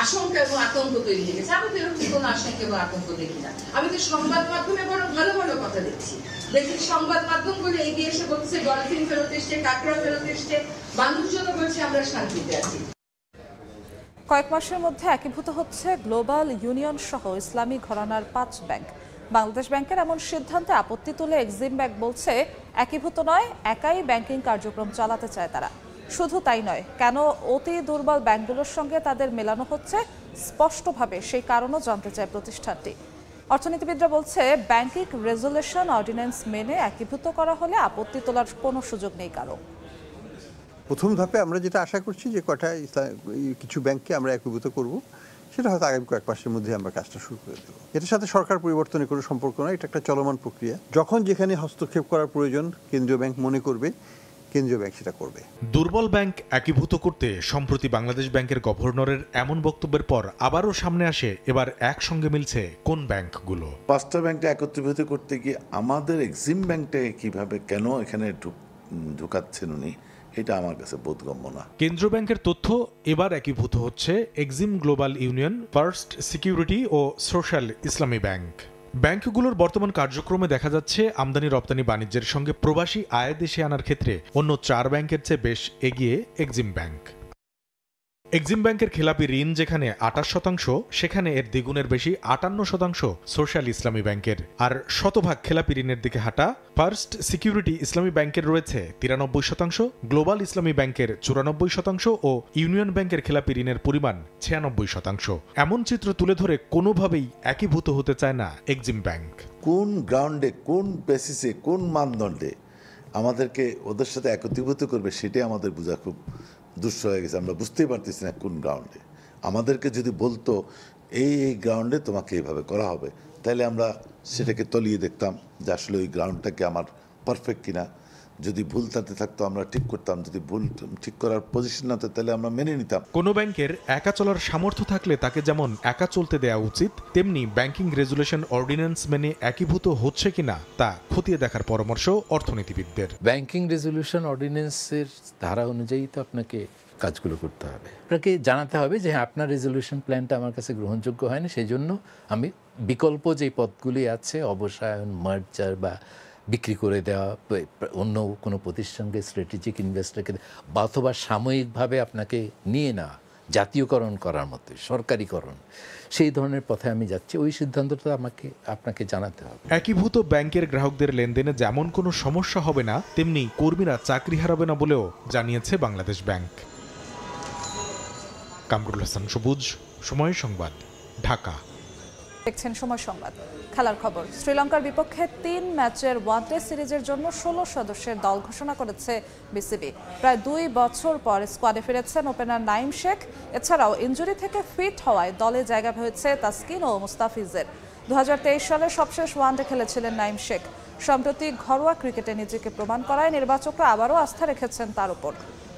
Speaker 3: আশঙ্কা এবং আতঙ্ক তৈরি হয়ে গেছে। আমি তো এরকম কোনো আশঙ্কা এবং আতঙ্ক দেখি না। আমি তো সংবাদ মাধ্যমে বরং ভালো ভালো কথা দেখছি। সংবাদ মাধ্যমগুলো এগিয়ে এসে বলছে ডলফিন ফেরত এসছে, কাঁকড়া ফেরত এসছে, মানুষজন বলছে আমরা শান্তিতে আছি।
Speaker 1: কয়েক মাসের মধ্যে একীভূত হচ্ছে গ্লোবাল ইউনিয়ন সহ ইসলামী ঘরানার 5 ব্যাংক। বাংলাদেশ ব্যাংকের এমন সিদ্ধান্তে আপত্তি তুলে এক্সিম ব্যাংক বলছে, একীভূত নয়, একাই ব্যাংকিং কার্যক্রম চালাতে চায় তারা। শুধু তাই নয়, কেন অতি দুর্বল ব্যাংকগুলোর সঙ্গে তাদের মেলানো হচ্ছে স্পষ্টভাবে সেই কারণও জানতে চায় প্রতিষ্ঠানটি। অর্থনীতিবিদরা বলছে, ব্যাংকিং রেজুলেশন অর্ডিন্যান্স মেনে একীভূত করা হলে আপত্তি তোলার কোনো সুযোগ নেই কারো।
Speaker 4: প্রথম ধাপে আমরা যেটা আশা করছি যে কিছু ব্যাংককে আমরা একীভূত করব, সেটা হয়তো আগামী কয়েক মাসের মধ্যে আমরা কাজটা শুরু করে দেবো। এটার সাথে সরকার পরিবর্তনের কোনো সম্পর্ক নয়, এটা একটা চলমান প্রক্রিয়া। যখন যেখানে হস্তক্ষেপ করার প্রয়োজন কেন্দ্রীয় ব্যাংক মনে করবে, কেন্দ্রীয় ব্যাংক সেটা করবে।
Speaker 5: দুর্বল ব্যাংক একীভূত করতে সম্প্রতি বাংলাদেশ ব্যাংকের গভর্নরের এমন বক্তব্যের পর আবারও সামনে আসে এবার একসঙ্গে মিলছে কোন ব্যাংকগুলো।
Speaker 6: 5টা ব্যাংকটা একত্রীভূত করতে গিয়ে আমাদের এক্সিম ব্যাংকটাকে কিভাবে কেন এখানে ঢুকাচ্ছেন উনি, এটা আমার কাছে বোধগম্য না।
Speaker 5: কেন্দ্রীয় ব্যাংকের তথ্য, এবার একীভূত হচ্ছে এক্সিম গ্লোবাল ইউনিয়ন, ফার্স্ট সিকিউরিটি ও সোশ্যাল ইসলামী ব্যাংক। ব্যাংকগুলোর বর্তমান কার্যক্রমে দেখা যাচ্ছে আমদানি রপ্তানি বাণিজ্যের সঙ্গে প্রবাসী আয় দেশে আনার ক্ষেত্রে অন্য 4 ব্যাংকের চেয়ে বেশ এগিয়ে এক্সিম ব্যাংক। এক্সিম ব্যাংকের খেলাপি ঋণ যেখানে 28%, সেখানে এর দ্বিগুণের বেশি 58% সোশ্যাল ইসলামী ব্যাংকের। আর শতভাগ খেলাপি ঋণের দিকে হাঁটা ফার্স্ট সিকিউরিটি ইসলামী ব্যাংকের রয়েছে 93%, গ্লোবাল ইসলামী ব্যাংকের 94% ও ইউনিয়ন ব্যাংকের খেলাপি ঋণের পরিমাণ 96%। এমন চিত্র তুলে ধরে কোনোভাবেই একীভূত হতে চায় না এক্সিম ব্যাংক।
Speaker 6: কোন গ্রাউন্ডে, কোন বেসিসে, কোন মানদণ্ডে আমাদেরকে ওদের সাথে একত্রীভূত করবে, সেটাই আমাদের বোঝা খুব দুঃসহ হয়ে গেছে। আমরা বুঝতেই পারতেছি না কোন গ্রাউন্ডে। আমাদেরকে যদি বলতো এই গ্রাউন্ডে তোমাকে এইভাবে করা হবে, তাহলে আমরা সেটাকে তলিয়ে দেখতাম যে আসলে ওই গ্রাউন্ডটাকে আমার পারফেক্ট কিনা। যদি ভুল তাতে থাকতো আমরা ঠিক করতাম, যদি ভুল ঠিক করার পজিশন না তাহলে আমরা মেনে নিতাম।
Speaker 5: কোনো ব্যাংকের একা চলার সামর্থ্য থাকলে তাকে যেমন একা চলতে দেওয়া উচিত, তেমনি ব্যাংকিং রেজুলেশন অর্ডিন্যান্স মেনে একীভূত হচ্ছে কিনা তা খতিয়ে দেখার পরামর্শ অর্থনীতিবিদদের।
Speaker 7: ব্যাংকিং রেজুলেশন অর্ডিন্যান্সের ধারা অনুযায়ী তো আপনাকে কাজগুলো করতে হবে। আপনাকে জানাতে হবে যে আপনার রেজলিউশন প্ল্যানটা আমার কাছে গ্রহণযোগ্য হয়নি, সেই জন্য আমি বিকল্প যে পথগুলি আছে, অবসায়ন, মার্জার বা বিক্রি করে দেওয়া, অন্য কোনো প্রতিষ্ঠানকে স্ট্র্যাটেজিক ইনভেস্টরকে বা অথবা সাময়িকভাবে আপনাকে নিয়ে নেওয়া, জাতীয়করণ করার মতো সরকারিকরণ, সেই ধরনের পথে আমি যাচ্ছি। ওই সিদ্ধান্তটা আপনাকে জানাতে হবে।
Speaker 5: একীভূত ব্যাংকের গ্রাহকদের লেনদেনে যেমন কোনো সমস্যা হবে না, তেমনি কর্মীরা চাকরি হারাবে না বলেও জানিয়েছে বাংলাদেশ ব্যাংক। কামরুল হাসান সবুজ, সময় সংবাদ, ঢাকা।
Speaker 1: দেখছেন সময় সংবাদ। খেলার খবর। শ্রীলঙ্কার বিপক্ষে 3 ম্যাচের ওয়ানডে সিরিজের জন্য 16 সদস্যের দল ঘোষণা করেছে বিসিবি। প্রায় 2 বছর পর স্কোয়াডে ফিরেছেন ওপেনার নাঈম শেখ। এছাড়াও ইনজুরি থেকে ফিট হওয়ায় দলে জায়গা হয়েছে তাসকিন ও মুস্তাফিজের। 2023 সালে সবশেষ ওয়ানডে খেলেছিলেন নাঈম শেখ। সম্প্রতি ঘরোয়া ক্রিকেটে নিজেকে প্রমাণ করায় নির্বাচকরা আবারও আস্থা রেখেছেন তার উপর।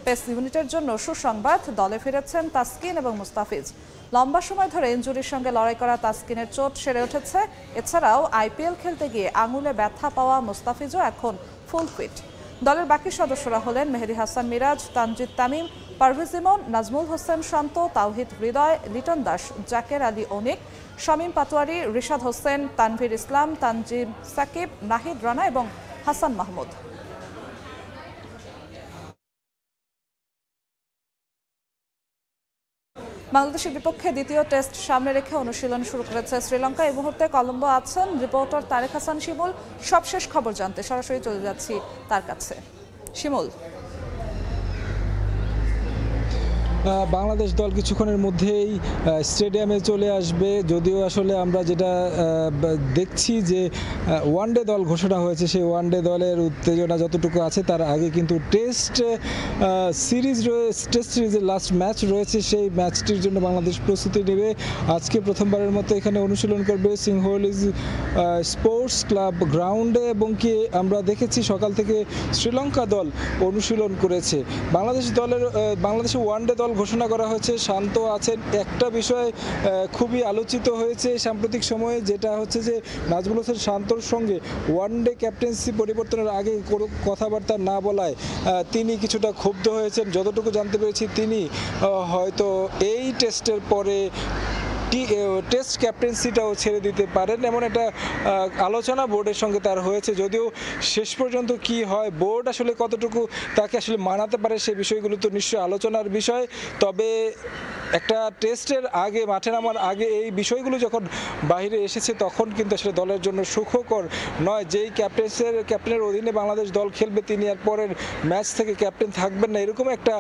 Speaker 1: পেস ইউনিটের জন্য সুসংবাদ, দলে ফিরেছেন তাসকিন এবং মুস্তাফিজ। লম্বা সময় ধরে ইনজুরির সঙ্গে লড়াই করা তাসকিনের চোট সেরে উঠেছে। এছাড়াও আইপিএল খেলতে গিয়ে আঙুলে ব্যথা পাওয়া মুস্তাফিজও এখন ফুল ফিট। দলের বাকি সদস্যরা হলেন মেহেদী হাসান মিরাজ, তানজিদ তামিম, পারভেজ ইমন, নাজমুল হোসেন শান্ত, তাওহিদ হৃদয়, লিটন দাস, জাকের আলী অনিক, শামীম পাটোয়ারি, রিশাদ হোসেন, তানভীর ইসলাম, তানজিম সাকিব, নাহিদ রানা এবং হাসান মাহমুদ। বাংলাদেশের বিপক্ষে দ্বিতীয় টেস্ট সামনে রেখে অনুশীলন শুরু করেছে শ্রীলঙ্কা। এই মুহূর্তে কলম্বো আছেন রিপোর্টার তারেক হাসান শিমুল। সবশেষ খবর জানতে সরাসরি চলে যাচ্ছি তার কাছে। শিমুল,
Speaker 27: বাংলাদেশ দল কিছুক্ষণের মধ্যেই স্টেডিয়ামে চলে আসবে। যদিও আসলে আমরা যেটা দেখছি যে ওয়ানডে দল ঘোষণা হয়েছে, সেই ওয়ানডে দলের উত্তেজনা যতটুকু আছে তার আগে কিন্তু টেস্ট সিরিজের লাস্ট ম্যাচ রয়েছে। সেই ম্যাচটির জন্য বাংলাদেশ প্রস্তুতি নেবে। আজকে প্রথমবারের মতো এখানে অনুশীলন করবে সিংহলিজ স্পোর্টস ক্লাব গ্রাউন্ডে, এবং কি আমরা দেখেছি সকাল থেকে শ্রীলঙ্কা দল অনুশীলন করেছে। বাংলাদেশের ওয়ানডে দল ঘোষণা করা হয়েছে। শান্ত আছেন। একটা বিষয় খুবই আলোচিত হয়েছে সাম্প্রতিক সময়ে, যেটা হচ্ছে যে নাজমুল হোসেন শান্তর সঙ্গে ওয়ানডে ক্যাপ্টেন্সি পরিবর্তনের আগে কথাবার্তা না বলায় তিনি কিছুটা ক্ষুব্ধ হয়েছেন। যতটুকু জানতে পেরেছি তিনি হয়তো এই টেস্টের পরে টেস্ট ক্যাপ্টেন্সিটাও ছেড়ে দিতে পারেন, এমন একটা আলোচনা বোর্ডের সঙ্গে তার হয়েছে। যদিও শেষ পর্যন্ত কি হয়, বোর্ড আসলে কতটুকু তাকে আসলে মানাতে পারে, সেই বিষয়গুলো তো নিশ্চয়ই আলোচনার বিষয়। তবে একটা টেস্টের আগে, মাঠে নামার আগে এই বিষয়গুলো যখন বাইরে এসেছে, তখন কিন্তু আসলে দলের জন্য সুখকর নয়। যেই ক্যাপ্টেনের অধীনে বাংলাদেশ দল খেলবে, তিনি আর পরের ম্যাচ থেকে ক্যাপ্টেন থাকবেন না, এরকম একটা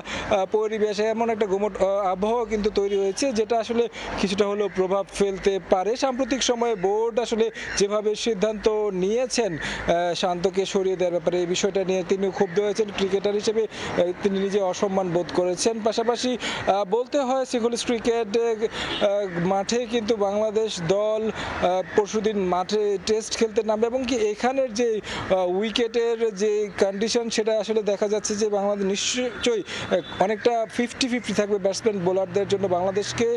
Speaker 27: পরিবেশ, এমন একটা গুমট আবহাওয়া কিন্তু তৈরি হয়েছে, যেটা আসলে কিছুটা হলেও প্রভাব ফেলতে পারে। সাম্প্রতিক সময়ে বোর্ড আসলে যেভাবে সিদ্ধান্ত নিয়েছেন শান্তকে সরিয়ে দেওয়ার ব্যাপারে, এই বিষয়টা নিয়ে তিনি ক্ষুব্ধ হয়েছেন। ক্রিকেটার হিসেবে তিনি নিজে অসম্মান বোধ করেছেন। পাশাপাশি বলতে হয় সিংহলিজ ক্রিকেট মাঠে কিন্তু বাংলাদেশ দল পরশুদিন মাঠে টেস্ট খেলতে নামবে, এবং কি এখানের যে উইকেটের যে কন্ডিশন, সেটা আসলে দেখা যাচ্ছে যে বাংলাদেশ নিশ্চয়ই অনেকটা 50-50 থাকবে ব্যাটসম্যান বোলারদের জন্য। বাংলাদেশকে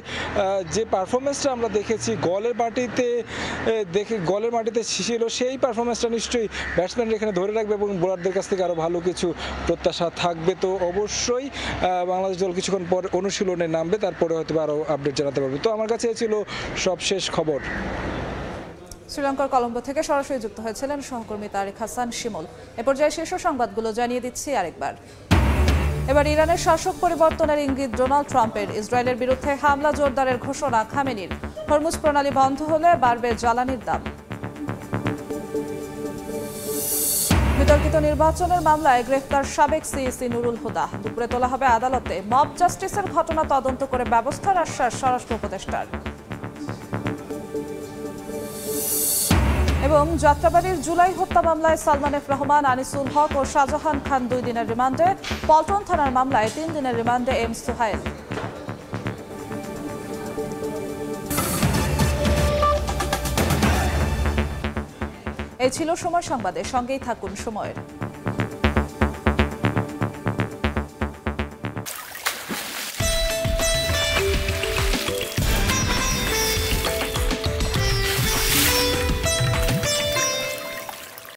Speaker 27: যে পারফরমেন্সটা আমরা দেখেছি গলের মাটিতে ছিল, সেই পারফরমেন্সটা নিশ্চয়ই ব্যাটসম্যানরা এখানে ধরে রাখবে এবং বোলারদের কাছ থেকে আরও ভালো কিছু প্রত্যাশা থাকবে। তো অবশ্যই বাংলাদেশ দল কিছুক্ষণ পর অনুশীলনে নামবে, তারপরে হয়তো আরও আপডেট জানাতে পারবে। তো আমার কাছে ছিল সবশেষ খবর।
Speaker 1: শ্রীলঙ্কার কলম্বো থেকে সরাসরি যুক্ত হয়েছিলেন সহকর্মী তারেক হাসান শিমুল। এ পর্যায়ে শীর্ষ সংবাদগুলো জানিয়ে দিচ্ছি আরেকবার। এবার ইরানের শাসক পরিবর্তনের ইঙ্গিত ডোনাল্ড ট্রাম্পের। ইসরায়েলের বিরুদ্ধে হামলা জোরদারের ঘোষণা খামেনির। হরমুজ প্রণালী বন্ধ হলে বাড়বে জ্বালানির দাম। বিতর্কিত নির্বাচনের মামলায় গ্রেফতার সাবেক সিইসি নুরুল হুদা। দুপুরে তোলা হবে আদালতে। মব জাস্টিসের ঘটনা তদন্ত করে ব্যবস্থার আশ্বাস স্বরাষ্ট্র উপদেষ্টার। এবং যাত্রাবাড়ির জুলাই হত্যা মামলায় সালমান এফ রহমান, আনিসুল হক ও শাহজাহান খান 2 দিনের রিমান্ডে। পল্টন থানার মামলায় 3 দিনের রিমান্ডে এম সুহাইল। এই ছিল সময় সংবাদের, সঙ্গেই থাকুন সময়ের।